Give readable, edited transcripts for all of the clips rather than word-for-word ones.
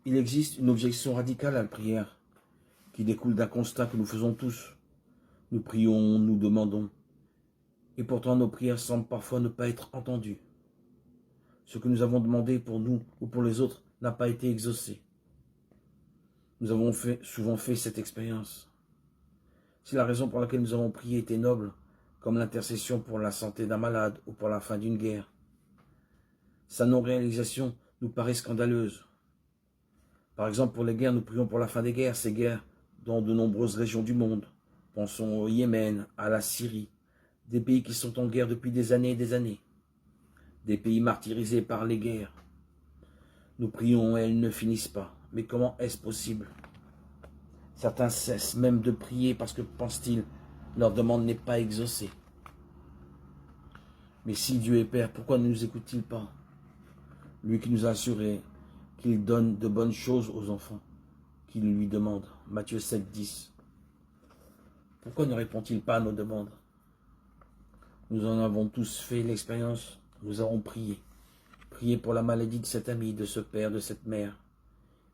Il existe une objection radicale à la prière qui découle d'un constat que nous faisons tous. Nous prions, nous demandons, et pourtant nos prières semblent parfois ne pas être entendues. Ce que nous avons demandé pour nous ou pour les autres n'a pas été exaucé. Nous avons souvent fait cette expérience. Si la raison pour laquelle nous avons prié était noble, comme l'intercession pour la santé d'un malade ou pour la fin d'une guerre, sa non-réalisation nous paraît scandaleuse. Par exemple, pour les guerres, nous prions pour la fin des guerres, ces guerres dans de nombreuses régions du monde. Pensons au Yémen, à la Syrie, des pays qui sont en guerre depuis des années et des années, des pays martyrisés par les guerres. Nous prions et elles ne finissent pas. Mais comment est-ce possible? Certains cessent même de prier parce que, pensent-ils, leur demande n'est pas exaucée. Mais si Dieu est Père, pourquoi ne nous écoute-t-il pas? Lui qui nous a assuré qu'il donne de bonnes choses aux enfants qui lui demandent. Matthieu 7, 10. Pourquoi ne répond-il pas à nos demandes? Nous en avons tous fait l'expérience. Nous avons prié. Prié pour la maladie de cet ami, de ce père, de cette mère.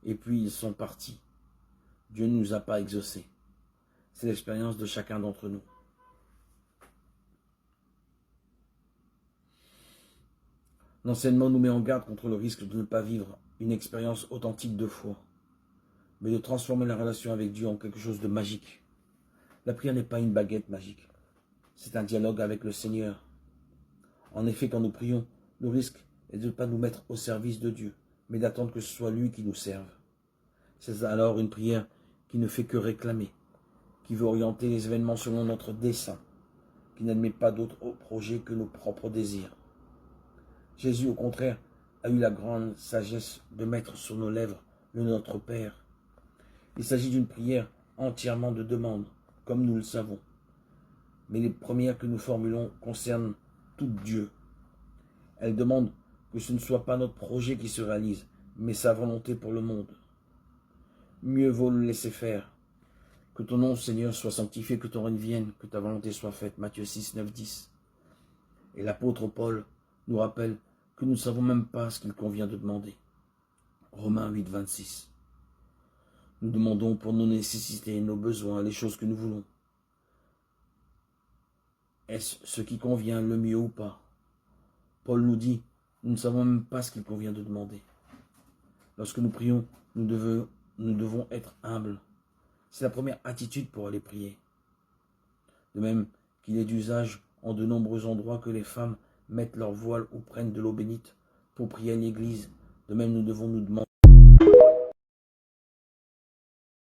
Et puis ils sont partis. Dieu ne nous a pas exaucés. C'est l'expérience de chacun d'entre nous. L'enseignement nous met en garde contre le risque de ne pas vivre une expérience authentique de foi, mais de transformer la relation avec Dieu en quelque chose de magique. La prière n'est pas une baguette magique, c'est un dialogue avec le Seigneur. En effet, quand nous prions, le risque est de ne pas nous mettre au service de Dieu, mais d'attendre que ce soit lui qui nous serve. C'est alors une prière qui ne fait que réclamer, qui veut orienter les événements selon notre dessein, qui n'admet pas d'autre projet que nos propres désirs. Jésus, au contraire, a eu la grande sagesse de mettre sur nos lèvres le Notre Père. Il s'agit d'une prière entièrement de demande, comme nous le savons. Mais les premières que nous formulons concernent tout Dieu. Elles demandent que ce ne soit pas notre projet qui se réalise, mais sa volonté pour le monde. Mieux vaut le laisser faire. Que ton nom, Seigneur, soit sanctifié, que ton règne vienne, que ta volonté soit faite. Matthieu 6, 9, 10. Et l'apôtre Paul nous rappelle que nous ne savons même pas ce qu'il convient de demander. Romains 8, 26. Nous demandons pour nos nécessités, nos besoins, les choses que nous voulons. Est-ce ce qui convient le mieux ou pas? Paul nous dit, nous ne savons même pas ce qu'il convient de demander. Lorsque nous prions, nous devons être humbles. C'est la première attitude pour aller prier. De même qu'il est d'usage en de nombreux endroits que les femmes mettent leur voile ou prennent de l'eau bénite pour prier à l'église, de même nous devons nous demander